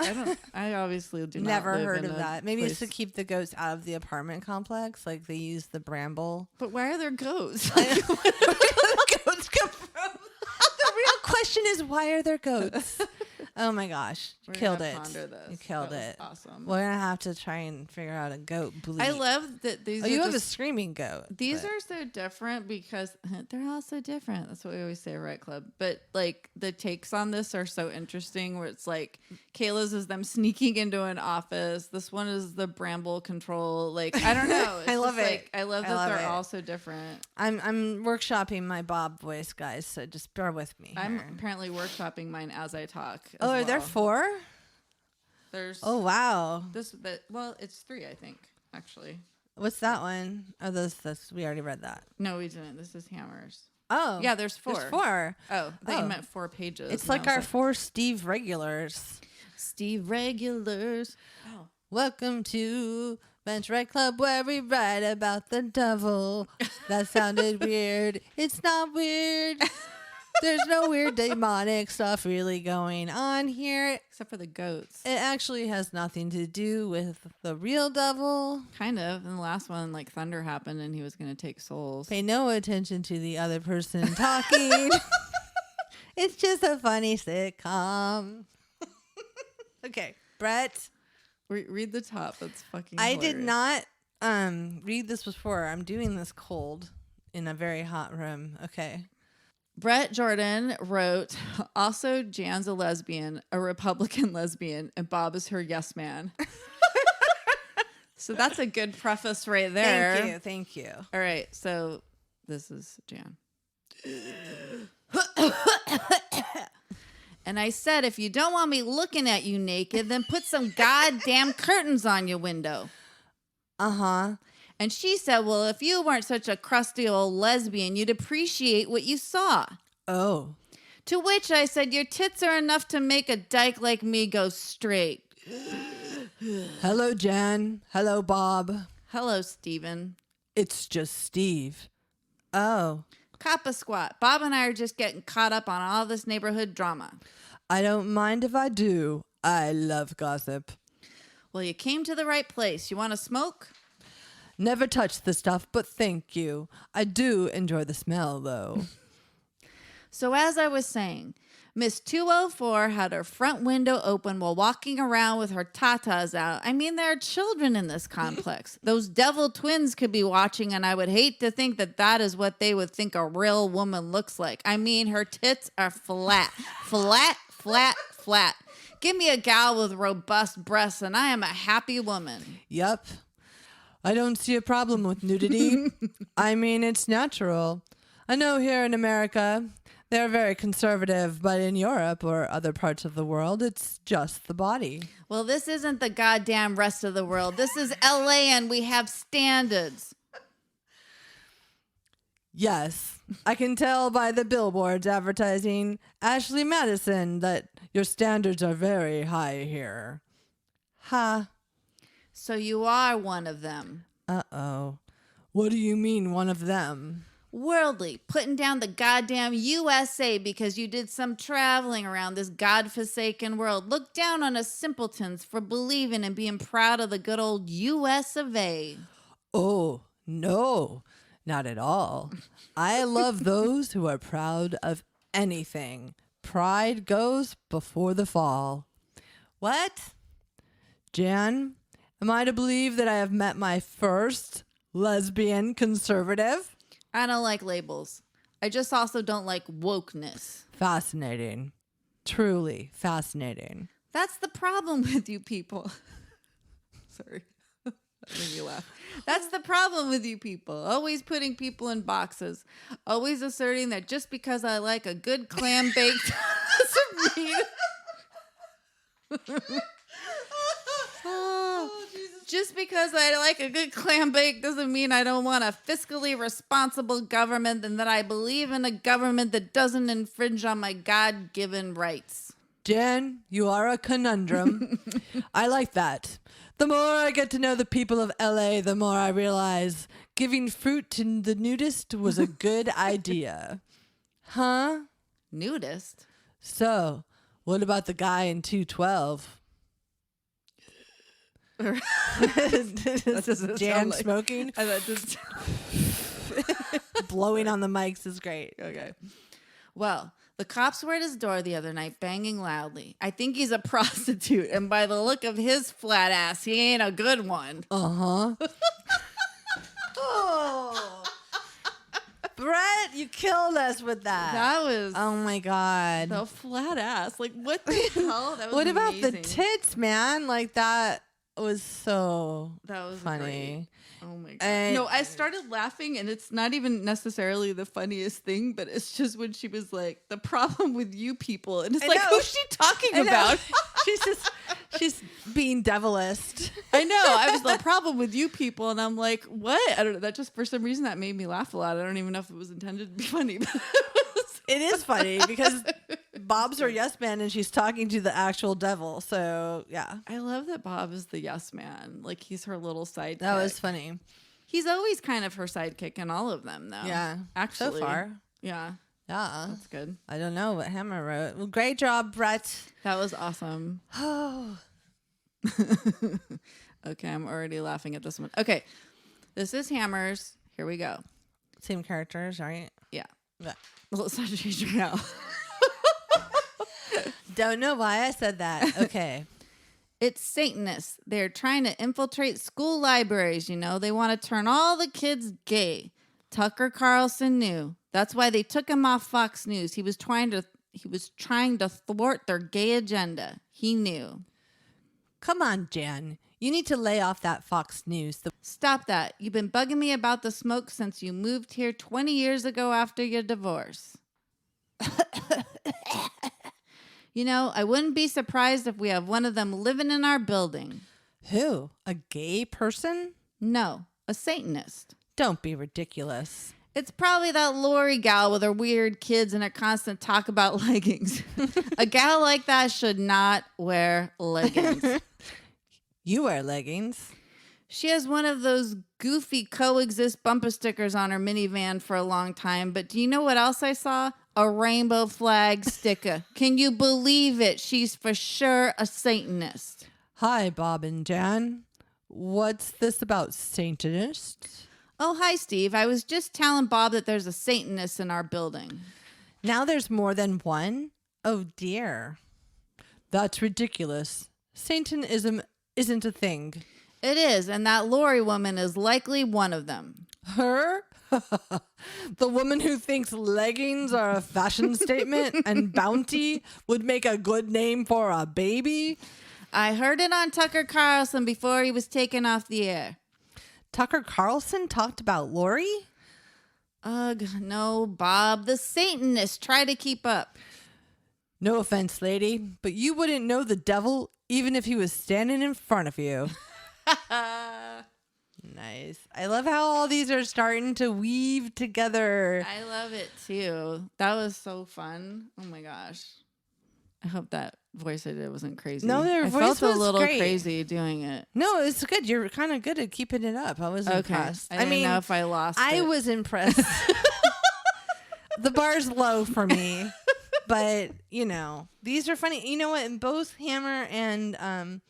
I obviously do not Never live heard in of a that. Maybe place. it's to keep the goats out of the apartment complex. They use the bramble. But why are there goats? Where do the goats come from? The real question is, why are there goats? Oh my gosh. You killed it. You killed it. Awesome. We're going to have to try and figure out a goat bleed. I love that these are you have a screaming goat. These are so different because they're all so different. That's what we always say, right, Club? But the takes on this are so interesting where it's Kayla's is them sneaking into an office. This one is the bramble control. I don't know. I love it. I love that they're all so different. I'm workshopping my Bob voice, guys, so just bear with me. I'm apparently workshopping mine as I talk. Oh, are there 4? There's. Oh, wow. It's 3, I think, actually. What's that one? Oh, this we already read that. No, we didn't. This is Hammers. Oh. Yeah, there's 4. There's 4. Oh, I thought you meant 4 pages. It's our 4 Steve regulars. Steve regulars. Oh. Welcome to Bench Right Club, where we write about the devil. That sounded weird. It's not weird. There's no weird demonic stuff really going on here. Except for the goats. It actually has nothing to do with the real devil. Kind of. In the last one, thunder happened and he was going to take souls. Pay no attention to the other person talking. It's just a funny sitcom. Okay, Brett. Read the top. That's fucking I hilarious. did not read this before. I'm doing this cold in a very hot room. Okay. Bret-Jordan wrote, also Jan's a lesbian, a Republican lesbian, and Bob is her yes man. So that's a good preface right there. Thank you. All right, so this is Jan. And I said, if you don't want me looking at you naked, then put some goddamn curtains on your window. Uh-huh. And she said, well, if you weren't such a crusty old lesbian, you'd appreciate what you saw. Oh. To which I said, your tits are enough to make a dyke like me go straight. Hello, Jan. Hello, Bob. Hello, Steven. It's just Steve. Oh. Kappa squat. Bob and I are just getting caught up on all this neighborhood drama. I don't mind if I do. I love gossip. Well, you came to the right place. You want to smoke? Never touched the stuff, but thank you. I do enjoy the smell, though. So as I was saying, Miss 204 had her front window open while walking around with her tatas out. I mean, there are children in this complex. Those devil twins could be watching, and I would hate to think that that is what they would think a real woman looks like. I mean, her tits are flat, flat, flat, flat. Give me a gal with robust breasts, and I am a happy woman. Yep. I don't see a problem with nudity. I mean, it's natural. I know here in America, they're very conservative, but in Europe or other parts of the world, it's just the body. Well, this isn't the goddamn rest of the world. This is LA, and we have standards. Yes, I can tell by the billboards advertising Ashley Madison that your standards are very high here. Ha. So you are one of them. Uh-oh. What do you mean, one of them? Worldly, putting down the goddamn USA because you did some traveling around this godforsaken world. Look down on us simpletons for believing and being proud of the good old US of A. Oh, no, not at all. I love those who are proud of anything. Pride goes before the fall. What? Jan, am I to believe that I have met my first lesbian conservative? I don't like labels. I just also don't like wokeness. Fascinating. Truly fascinating. That's the problem with you people. Sorry. That made me laugh. That's the problem with you people. Always putting people in boxes. Always asserting that just because I like a good clam baked doesn't mean... Just because I like a good clam bake doesn't mean I don't want a fiscally responsible government and that I believe in a government that doesn't infringe on my God-given rights. Jen, you are a conundrum. I like that. The more I get to know the people of LA, the more I realize giving fruit to the nudist was a good idea. Huh? Nudist? So, what about the guy in 212? That doesn't Jan like, smoking. that just Blowing on the mics is great. Okay. Well, the cops were at his door the other night banging loudly. I think he's a prostitute, and by the look of his flat ass, he ain't a good one. Uh-huh. Oh. Brett, you killed us with that. That was Oh my God. the flat ass. Like, what the hell? That was What about the amazing. tits, man? Like, that was so That was funny. great. Oh my God. And- No, I started laughing, and it's not even necessarily the funniest thing, but it's just when she was like, the problem with you people. And it's I like, know. who's she talking I know. about? She's being devilist. I know. I was the problem with you people. And I'm like, what? I don't know. That just, for some reason, that made me laugh a lot. I don't even know if it was intended to be funny. But It is funny because Bob's her yes man and she's talking to the actual devil. So, yeah. I love that Bob is the yes man. Like, he's her little sidekick. That was funny. He's always kind of her sidekick in all of them, though. Yeah. Actually. So far. Yeah. Yeah. That's good. I don't know what Hammer wrote. Well, great job, Brett. That was awesome. Oh. Okay, I'm already laughing at this one. Okay. This is Hammers. Here we go. Same characters, right? Yeah. Yeah. Well, it's not changing now. Don't know why I said that. Okay. It's Satanists. They're trying to infiltrate school libraries, you know. They want to turn all the kids gay. Tucker Carlson knew. That's why they took him off Fox News. He was trying to thwart their gay agenda. He knew. Come on, Jan. You need to lay off that Fox News. Stop that. You've been bugging me about the smoke since you moved here 20 years ago after your divorce. You know, I wouldn't be surprised if we have one of them living in our building. Who? A gay person? No, a Satanist. Don't be ridiculous. It's probably that Lori gal with her weird kids and her constant talk about leggings. A gal like that should not wear leggings. You wear leggings. She has one of those goofy coexist bumper stickers on her minivan for a long time. But do you know what else I saw? A rainbow flag sticker. Can you believe it? She's for sure a Satanist. Hi, Bob and Jan. What's this about Satanists? Oh, hi, Steve. I was just telling Bob that there's a Satanist in our building. Now there's more than one? Oh, dear. That's ridiculous. Satanism isn't a thing. It is, and that Lori woman is likely one of them. Her? The woman who thinks leggings are a fashion statement and Bounty would make a good name for a baby? I heard it on Tucker Carlson before he was taken off the air. Tucker Carlson talked about Lori? Ugh, no, Bob. The Satanists try to keep up. No offense, lady, but you wouldn't know the devil even if he was standing in front of you. Nice. I love how all these are starting to weave together. I love it too. That was so fun. Oh my gosh. I hope that voice I did wasn't crazy. No, their I voice felt was a little great. Crazy doing it. No, it's good. You're kind of good at keeping it up. I was impressed. I didn't know if I lost I it. was impressed. The bar's low for me. But, you know, these are funny. You know what? And both Hammer and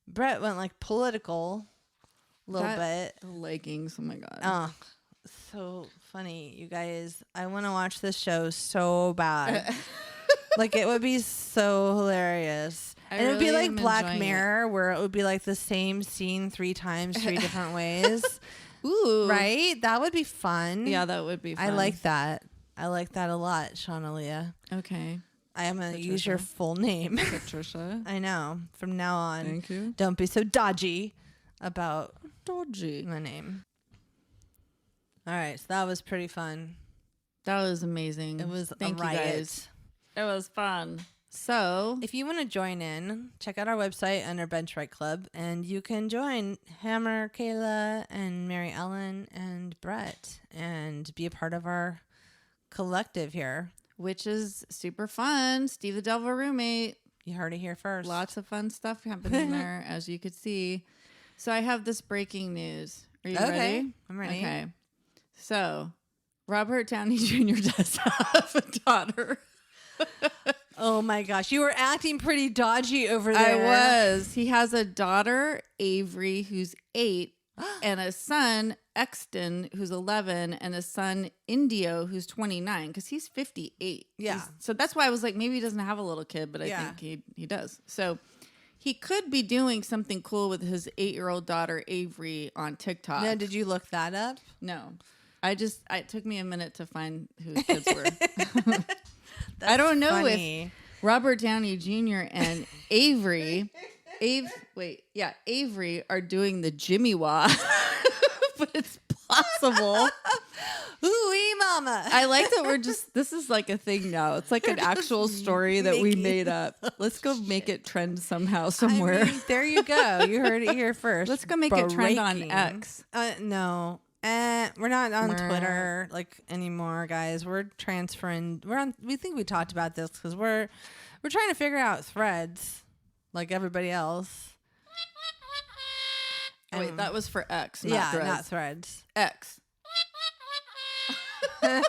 Brett went like political a little bit. The leggings. Oh my God. Oh, so funny. You guys, I want to watch this show so bad. Like, it would be so hilarious. And it would be like Black Mirror, where it would be like the same scene 3 times, 3 different ways. Ooh. Right? That would be fun. Yeah, that would be fun. I like that. I like that a lot, Shaunalia. Okay. I am going to use your full name. Patricia. I know. From now on. Thank you. Don't be so dodgy about Dodgy. my name. All right. So that was pretty fun. That was amazing. It was Thank a riot. you guys. It was fun. So, if you want to join in, check out our website under Bench Right Club, and you can join Hammer, Kayla, and MaryEllen, and Brett, and be a part of our collective here. which is super fun. Steve the Devil Roommate. You heard it here first. Lots of fun stuff happening there, as you could see. So I have this breaking news. Are you ready? I'm ready. Okay. So Robert Downey Jr. does have a daughter. Oh my gosh. You were acting pretty dodgy over there. I was. He has a daughter, Avery, who's 8, and a son, Exton, who's 11, and a son, Indio, who's 29, because he's 58. Yeah. So that's why I was like, maybe he doesn't have a little kid, but I think he does. So he could be doing something cool with his 8-year-old daughter, Avery, on TikTok. No, did you look that up? No. It took me a minute to find who his kids were. I don't know if Robert Downey Jr. and Avery are doing the Jimmy Wah, but it's possible. Ooh-wee mama. I like that this is like a thing now. It's like an actual story that we made up. Let's go make it trend somehow, somewhere. I mean, there you go. You heard it here first. Let's go make it trend on X. No. We're not on Twitter anymore, guys. We're transferring. We think we talked about this because we're trying to figure out Threads like everybody else. Wait, that was for X, not Threads. Not Threads. X. Okay.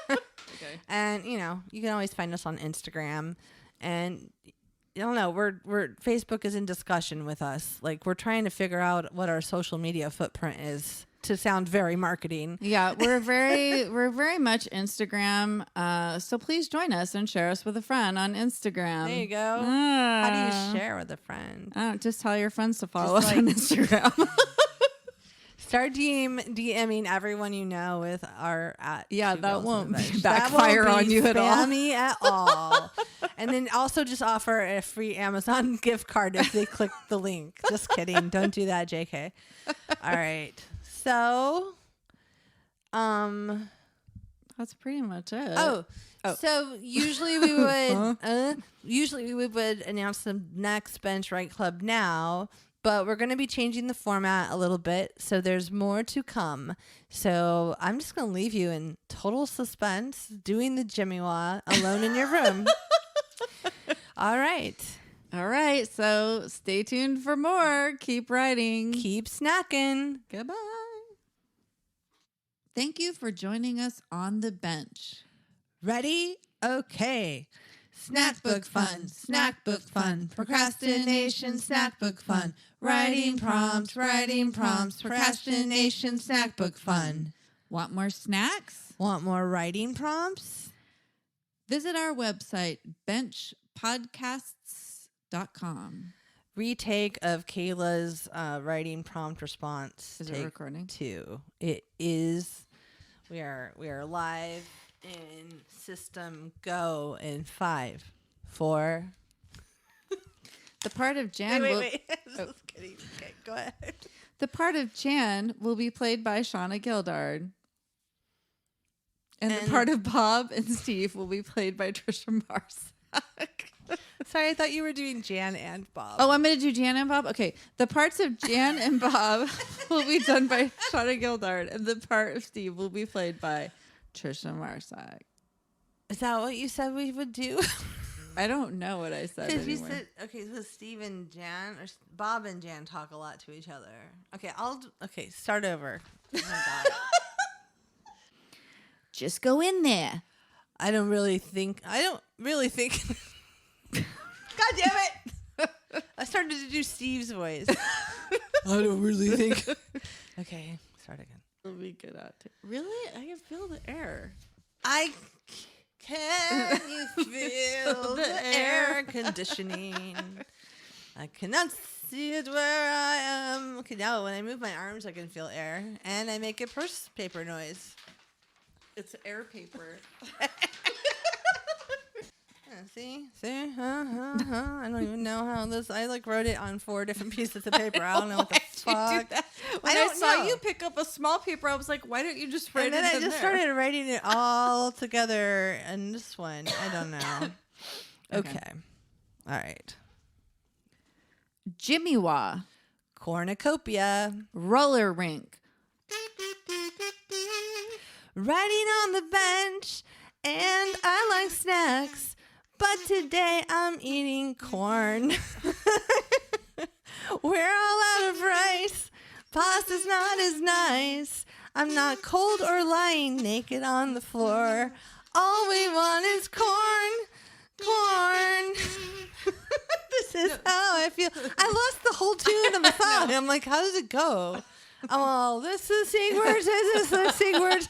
And you can always find us on Instagram, and I don't know. We're Facebook is in discussion with us. Like, we're trying to figure out what our social media footprint is. To sound very marketing. Yeah, we're very much Instagram. So please join us and share us with a friend on Instagram. There you go. How do you share with a friend? Just tell your friends to follow us on Instagram. Start DMing everyone you know with our @ that won't backfire on you at all. Spammy at all. And then also just offer a free Amazon gift card if they click the link. Just kidding. Don't do that, JK. All right. So, that's pretty much it. Oh. So usually we would announce the next Bench Right Club now, but we're going to be changing the format a little bit, so there's more to come. So I'm just going to leave you in total suspense, doing the Jimmy Wah alone in your room. All right. So stay tuned for more. Keep writing. Keep snacking. Goodbye. Thank you for joining us on the bench. Ready? Okay. Snack book fun, procrastination, snack book fun, writing prompts, procrastination, snack book fun. Want more snacks? Want more writing prompts? Visit our website, podcasts.com. Retake of Kayla's writing prompt response. Is it recording? 2. It is. We are live in system go in 5, 4. The part of Jan. Wait. Just kidding. Okay, go ahead. The part of Jan will be played by Shauna Gildard. And the part of Bob and Steve will be played by Trisha Marsack. Sorry, I thought you were doing Jan and Bob. Oh, I'm going to do Jan and Bob? Okay. The parts of Jan and Bob will be done by Shauna Gildard, and the part of Steve will be played by Trisha Marsack. Is that what you said we would do? I don't know what I said anymore. You said, okay, so Steve and Jan, or Bob and Jan talk a lot to each other. Okay, start over. Oh my God. Just go in there. I don't really think. God damn it! I started to do Steve's voice. I don't really think. Okay, start again. It'll be good at it. Really? I can feel the air. Can you feel the air conditioning? I cannot see it where I am. Okay, now when I move my arms, I can feel air, and I make a purse paper noise. It's air paper. See? I don't even know how this. I wrote it on 4 different pieces of paper. I don't know what the fuck. When I saw you pick up a small paper, I was like, why don't you just write it in there? And then I just started writing it all together in this one. I don't know. Okay. All right. Jimmy Wah. Cornucopia. Roller rink. Riding on the bench, and I like snacks, but today I'm eating corn. We're all out of rice. Pasta's not as nice. I'm not cold or lying naked on the floor. All we want is corn. This is how I feel. I lost the whole tune of the song. I'm like, how does it go? I'm all, this is Sigward, this is Sigward.